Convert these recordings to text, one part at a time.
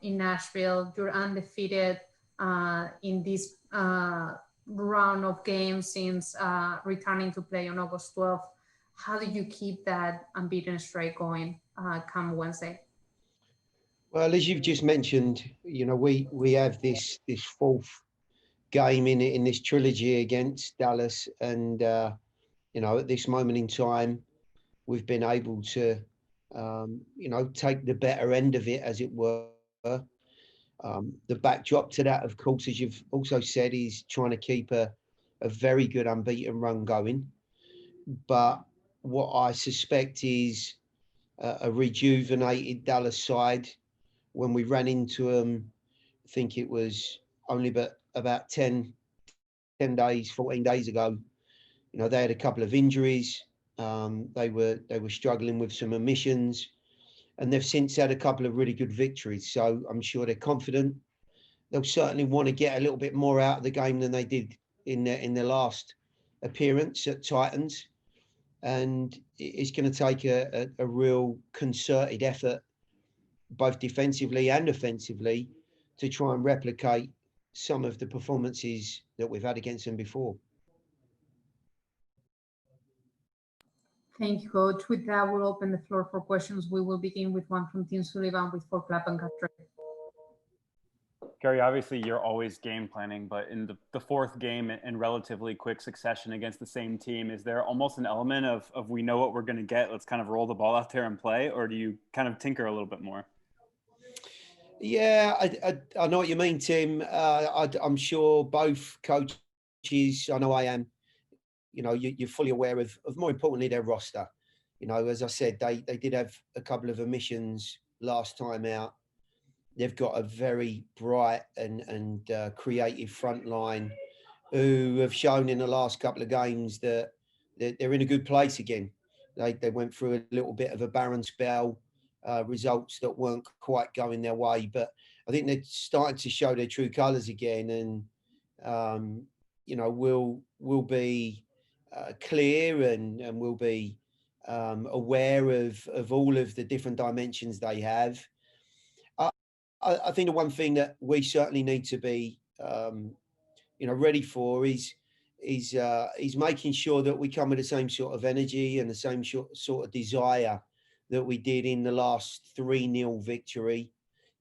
in Nashville. You're undefeated in this round of games since returning to play on August 12th. How do you keep that unbeaten streak going come Wednesday? Well, as you've just mentioned, we have this fourth game in this trilogy against Dallas, and at this moment in time, we've been able to take the better end of it, as it were. The backdrop to that, of course, as you've also said, is trying to keep a very good unbeaten run going. But what I suspect is a rejuvenated Dallas side. When we ran into them, I think it was only about 10 days, 14 days ago. They had a couple of injuries. They were struggling with some omissions, and they've since had a couple of really good victories. So I'm sure they're confident. They'll certainly want to get a little bit more out of the game than they did in their last appearance at Titans. And it's going to take a real concerted effort, both defensively and offensively, to try and replicate some of the performances that we've had against them before. Thank you, Coach. With that, we'll open the floor for questions. We will begin with one from Tim Sullivan with For Clap and Castro. Gary, obviously you're always game planning, but in the fourth game in relatively quick succession against the same team, is there almost an element of we know what we're going to get, let's kind of roll the ball out there and play, or do you kind of tinker a little bit more? Yeah, I know what you mean, Tim. I'm sure both coaches, I know I am, you're fully aware of more importantly, their roster. As I said, they did have a couple of omissions last time out. They've got a very bright and creative front line who have shown in the last couple of games that they're in a good place again. They went through a little bit of a barren spell, results that weren't quite going their way, but I think they're starting to show their true colours again, and we'll be clear and we'll be aware of all of the different dimensions they have. I think the one thing that we certainly need to be, ready for is making sure that we come with the same sort of energy and the same sort of desire that we did in the last 3-0 victory.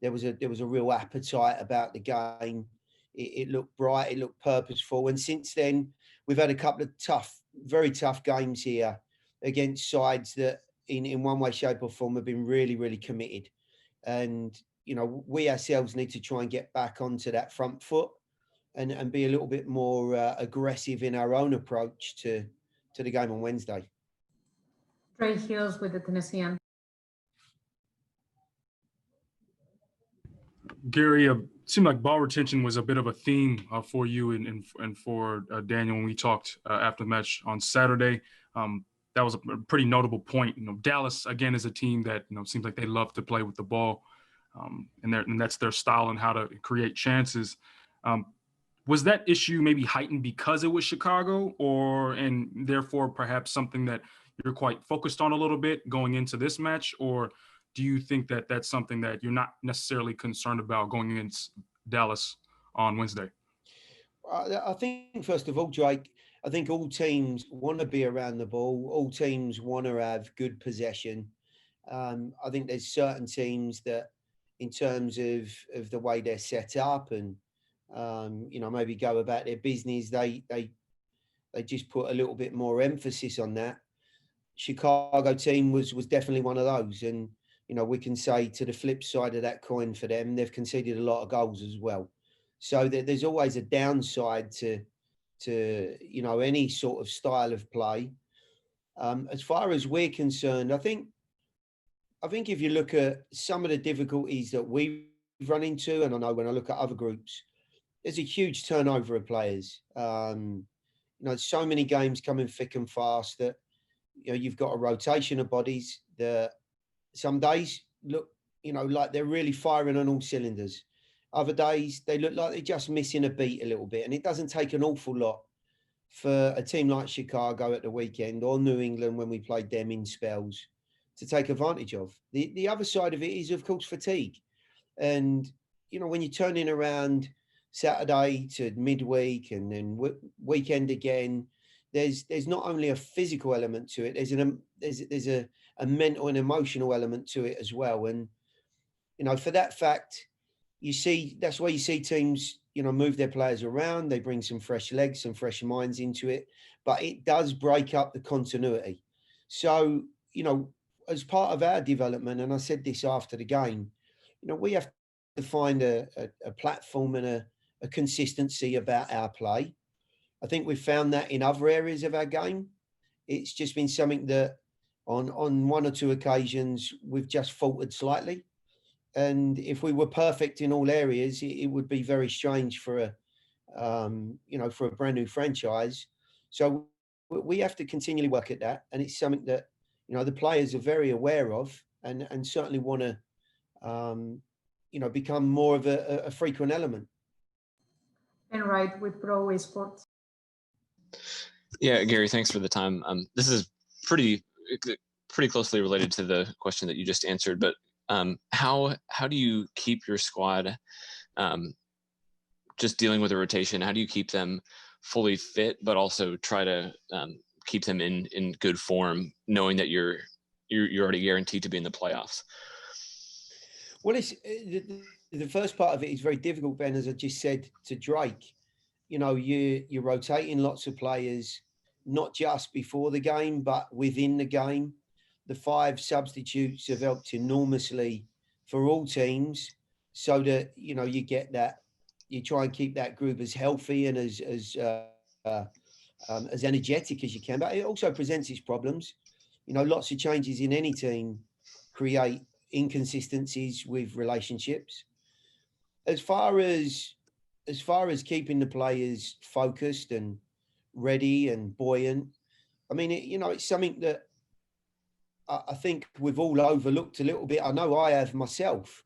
There was a real appetite about the game. It looked bright, it looked purposeful, and since then we've had a couple of very tough games here against sides that, in one way, shape, or form, have been really, really committed. And we ourselves need to try and get back onto that front foot and be a little bit more aggressive in our own approach to the game on Wednesday. Trey Hills with the Tennessean. Gary, it seemed like ball retention was a bit of a theme for you and for Daniel when we talked after the match on Saturday. That was a pretty notable point. Dallas, again, is a team that, seems like they love to play with the ball. And that's their style and how to create chances. Was that issue maybe heightened because it was Chicago, and therefore perhaps something that you're quite focused on a little bit going into this match? Or do you think that that's something that you're not necessarily concerned about going against Dallas on Wednesday? I think, first of all, Drake, I think all teams want to be around the ball. All teams want to have good possession. I think there's certain teams that, in terms of the way they're set up and, maybe go about their business, they just put a little bit more emphasis on that. Chicago team was definitely one of those. And, we can say, to the flip side of that coin for them, they've conceded a lot of goals as well. So there's always a downside to any sort of style of play. As far as we're concerned, I think if you look at some of the difficulties that we've run into, and I know when I look at other groups, there's a huge turnover of players. So many games coming thick and fast that you've got a rotation of bodies that some days look like they're really firing on all cylinders. Other days they look like they're just missing a beat a little bit, and it doesn't take an awful lot for a team like Chicago at the weekend, or New England when we played them in spells, to take advantage of. The other side of it is, of course, fatigue. And, you know, when you're turning around Saturday to midweek and then weekend again, there's not only a physical element to it, there's a mental and emotional element to it as well. And, you know, for that fact, that's why you see teams, you know, move their players around. They bring some fresh legs, some fresh minds into it, but it does break up the continuity. So, you know, as part of our development, and I said this after the game, you know, we have to find a platform and a consistency about our play. I think we've found that in other areas of our game. It's just been something that on one or two occasions we've just faltered slightly. And if we were perfect in all areas, it would be very strange for you know, for a brand new franchise. So we have to continually work at that, and it's something that, you know, the players are very aware of, and certainly want to, you know, become more of a frequent element. And right with Pro Esports. Yeah, Gary, thanks for the time. This is pretty closely related to the question that you just answered, but how do you keep your squad just dealing with a rotation? How do you keep them fully fit, but also try to keep them in good form, knowing that you're already guaranteed to be in the playoffs? Well, it's the first part of it is very difficult, Ben, as I just said to Drake. You know, you're rotating lots of players, not just before the game, but within the game. The 5 substitutes have helped enormously for all teams, so that, you know, you get that, you try and keep that group as healthy and as energetic as you can. But it also presents its problems. You know, lots of changes in any team create inconsistencies with relationships. As far as keeping the players focused and ready and buoyant, I mean, you know, it's something that I think we've all overlooked a little bit. I know I have myself,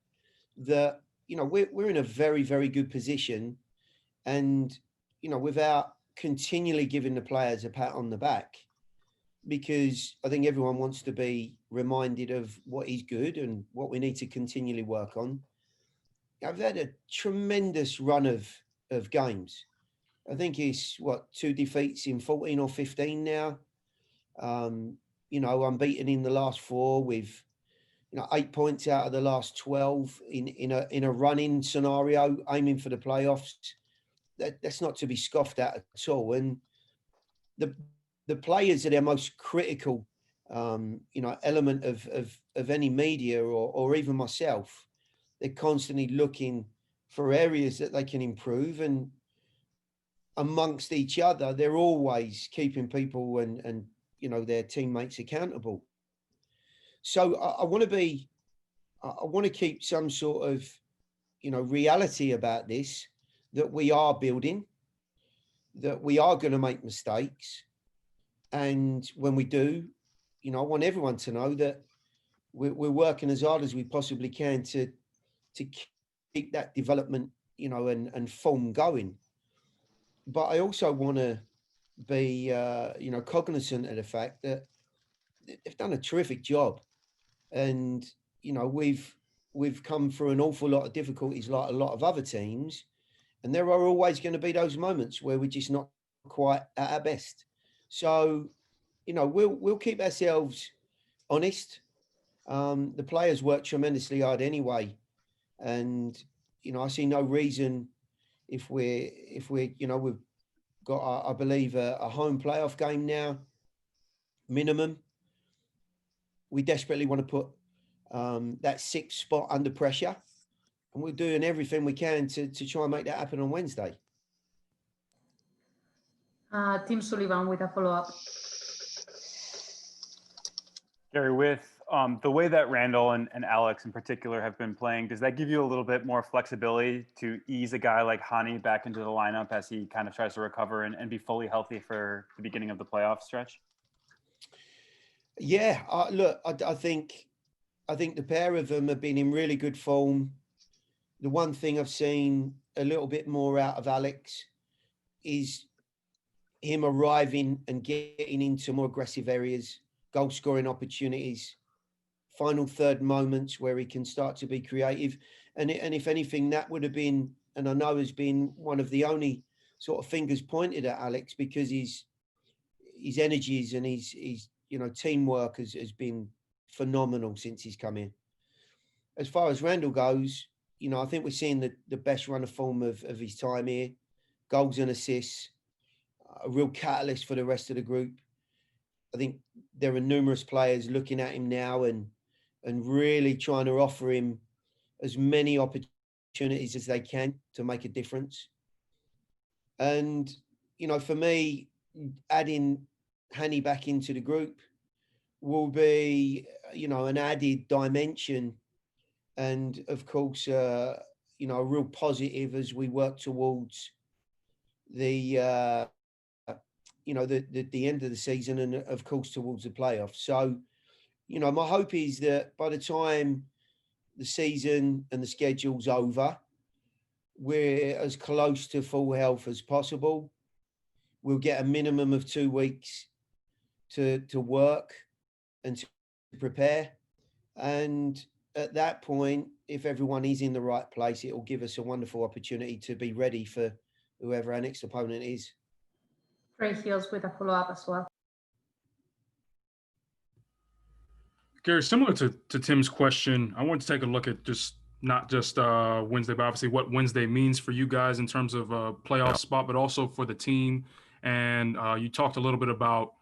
that, you know, we're in a very, very good position, and, you know, without continually giving the players a pat on the back, because I think everyone wants to be reminded of what is good and what we need to continually work on. I've had a tremendous run of games. I think it's 2 defeats in 14 or 15 now. You know, unbeaten in the last 4 with, you know, 8 points out of the last 12 in a running scenario, aiming for the playoffs. That's not to be scoffed at all. And the players are their most critical, you know, element of any media or even myself. They're constantly looking for areas that they can improve, and amongst each other, they're always keeping people and you know, their teammates accountable. So I want to keep some sort of, you know, reality about this, that we are building, that we are going to make mistakes. And when we do, you know, I want everyone to know that we're working as hard as we possibly can to keep that development, you know, and form going. But I also want to be, you know, cognizant of the fact that they've done a terrific job. And, you know, we've come through an awful lot of difficulties like a lot of other teams. And there are always going to be those moments where we're just not quite at our best. So, you know, we'll keep ourselves honest. The players work tremendously hard anyway. And, you know, I see no reason, if we're, you know, we've got, I believe, a home playoff game now, minimum. We desperately want to put that 6th spot under pressure, and we're doing everything we can to try and make that happen on Wednesday. Tim Sullivan with a follow-up. Gary, with the way that Randall and Alex in particular have been playing, does that give you a little bit more flexibility to ease a guy like Hani back into the lineup as he kind of tries to recover and be fully healthy for the beginning of the playoff stretch? Yeah, look, I think the pair of them have been in really good form. The one thing I've seen a little bit more out of Alex is him arriving and getting into more aggressive areas, goal scoring opportunities, final third moments where he can start to be creative. And if anything, that would have been, and I know has been one of the only sort of fingers pointed at Alex, because his energies and his teamwork has been phenomenal since he's come in. As far as Randall goes, I think we're seeing the best run of form of his time here. Goals and assists, a real catalyst for the rest of the group. I think there are numerous players looking at him now and really trying to offer him as many opportunities as they can to make a difference. And, for me, adding Hani back into the group will be, an added dimension. And of course, a real positive as we work towards the end of the season and of course towards the playoffs. So, my hope is that by the time the season and the schedule's over, we're as close to full health as possible. We'll get a minimum of 2 weeks to work and to prepare. And at that point, if everyone is in the right place, it will give us a wonderful opportunity to be ready for whoever our next opponent is. Trey Hills with a follow-up as well. Gary, similar to Tim's question, I wanted to take a look at not just Wednesday, but obviously what Wednesday means for you guys in terms of a playoff spot, but also for the team. And you talked a little bit about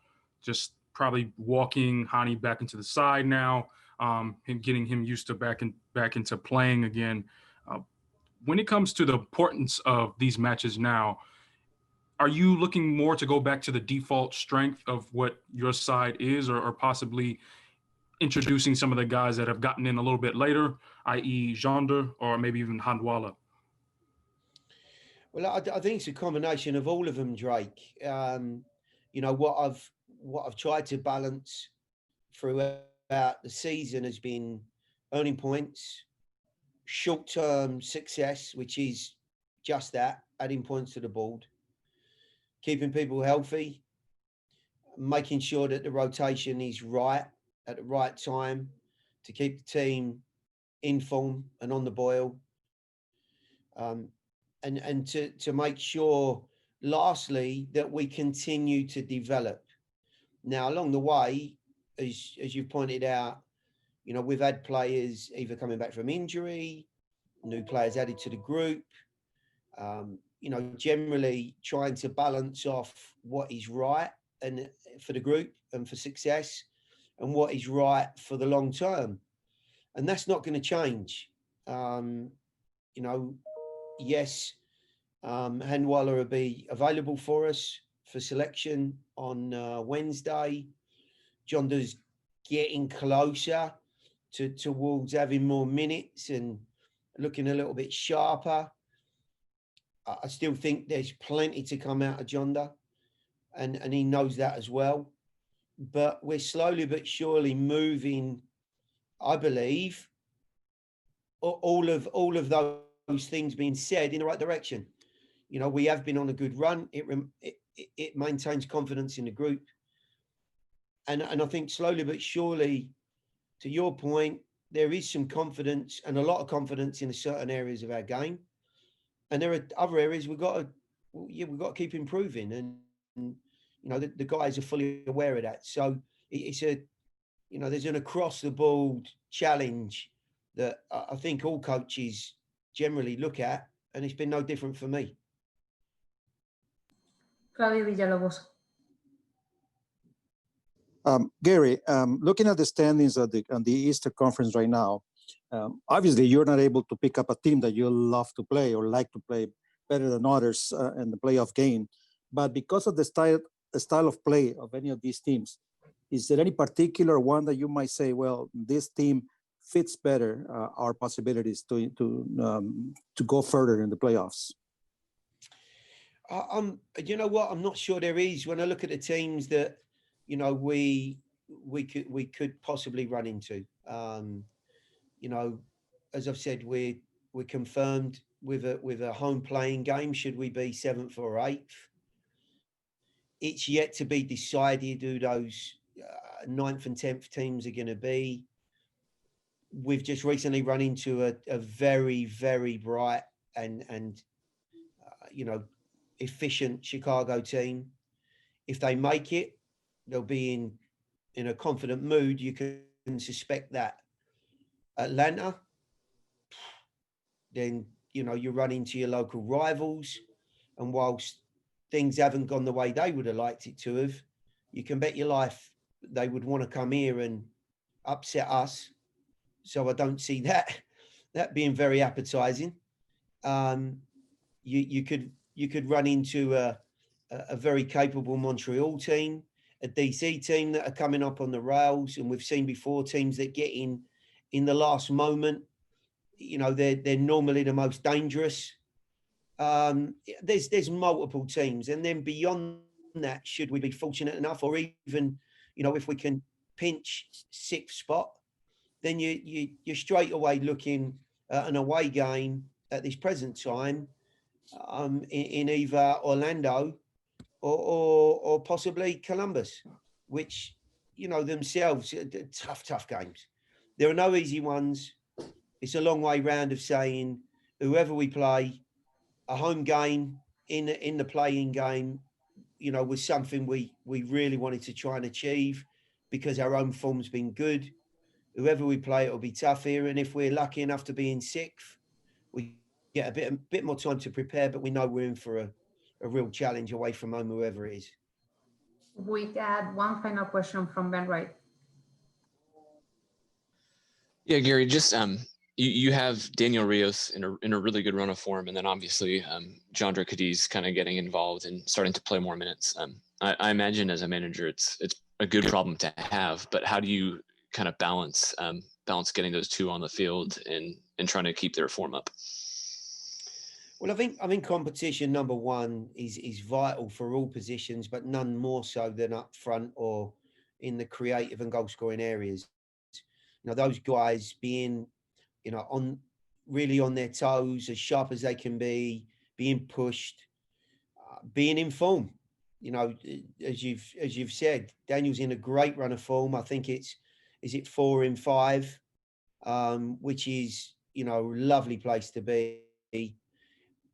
just probably walking Hani back into the side now, and getting him used to back into playing again. When it comes to the importance of these matches now, are you looking more to go back to the default strength of what your side is, or possibly introducing some of the guys that have gotten in a little bit later, i.e. Jonder or maybe even Handwala? Well, I think it's a combination of all of them, Drake. What I've tried to balance throughout the season has been earning points, short-term success, which is just that, adding points to the board, keeping people healthy, making sure that the rotation is right at the right time to keep the team in form and on the boil, and to make sure, lastly, that we continue to develop. Now, along the way, as you've pointed out, we've had players either coming back from injury, new players added to the group, generally trying to balance off what is right and for the group and for success, and what is right for the long term. And that's not going to change. Yes, Handwala will be available for us for selection on Wednesday. Jonder's getting closer towards having more minutes and looking a little bit sharper. I still think there's plenty to come out of Jonder, and he knows that as well. But we're slowly but surely moving, I believe, all of those things being said, in the right direction. We have been on a good run. It maintains confidence in the group. And I think slowly but surely, to your point, there is some confidence and a lot of confidence in certain areas of our game. And there are other areas we've got to keep improving. And the guys are fully aware of that. So it's there's an across the board challenge that I think all coaches generally look at, and it's been no different for me. Claudio Villalobos. Gary, looking at the standings on the Eastern Conference right now, obviously you're not able to pick up a team that you love to play or like to play better than others in the playoff game. But because of the style of play of any of these teams, is there any particular one that you might say, well, this team fits better our possibilities to go further in the playoffs? You know what? I'm not sure there is. When I look at the teams that we could possibly run into, as I've said, we're confirmed with a home playing game. Should we be 7th or 8th? It's yet to be decided who those 9th and 10th teams are going to be. we've just recently run into a very, very bright and efficient Chicago team. If they make it, they'll be in a confident mood. You can suspect that. Atlanta, then you run into your local rivals, and whilst things haven't gone the way they would have liked it to have, you can bet your life they would want to come here and upset us. So I don't see that being very appetizing. You could run into a very capable Montreal team, a DC team that are coming up on the rails, and we've seen before teams that get in the last moment. They're normally the most dangerous. There's multiple teams, and then beyond that, should we be fortunate enough, or even if we can pinch sixth spot, then you're straight away looking at an away game at this present time in either Orlando or possibly Columbus, which themselves tough games. There are no easy ones. It's a long way round of saying whoever we play, a home game in the playing game, was something we really wanted to try and achieve because our own form's been good. Whoever we play, it'll be tough here. And if we're lucky enough to be in sixth, we get a bit more time to prepare, but we know we're in for a real challenge away from home, whoever it is. We got one final question from Ben Wright. Yeah, Gary, just you have Daniel Rios in a really good run of form, and then obviously Jandre Cadiz kind of getting involved and starting to play more minutes. I imagine as a manager, it's a good problem to have, but how do you kind of balance getting those two on the field and trying to keep their form up? Well, I think competition, number one, is vital for all positions, but none more so than up front or in the creative and goal scoring areas. Those guys being, really on their toes, as sharp as they can be, being pushed, being in form. As you've said, Daniel's in a great run of form. I think is it 4 in 5, which is, a lovely place to be.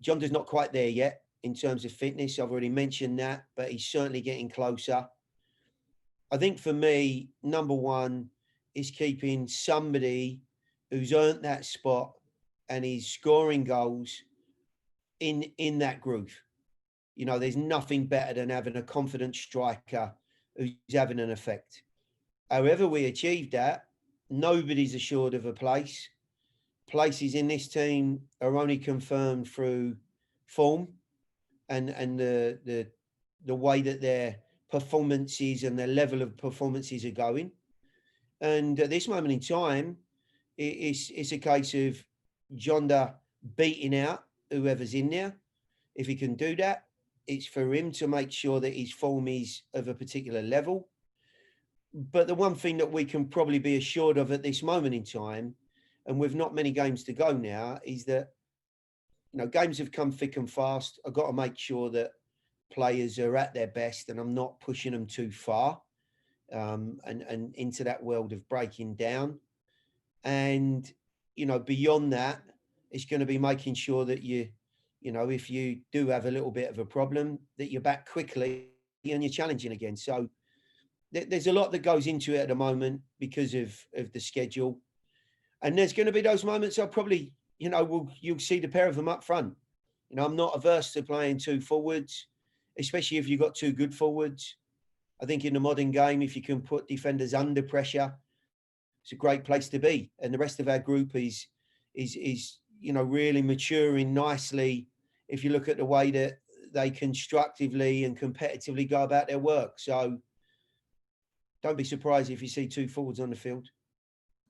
Jonda's not quite there yet in terms of fitness. I've already mentioned that, but he's certainly getting closer. I think for me, number one is keeping somebody who's earned that spot and is scoring goals in that groove. There's nothing better than having a confident striker who's having an effect. However we achieve that, nobody's assured of a place. Places in this team are only confirmed through form and the way that their performances and their level of performances are going. And at this moment in time, it's a case of Jonda beating out whoever's in there. If he can do that, it's for him to make sure that his form is of a particular level. But the one thing that we can probably be assured of at this moment in time, and with not many games to go now, is that games have come thick and fast. I've got to make sure that players are at their best and I'm not pushing them too far and into that world of breaking down. And, beyond that, it's going to be making sure that if you do have a little bit of a problem, that you're back quickly and you're challenging again. So there's a lot that goes into it at the moment because of the schedule. And there's going to be those moments I'll probably, you'll see the pair of them up front. I'm not averse to playing two forwards, especially if you've got two good forwards. I think in the modern game, if you can put defenders under pressure, it's a great place to be. And the rest of our group is really maturing nicely if you look at the way that they constructively and competitively go about their work. So don't be surprised if you see two forwards on the field.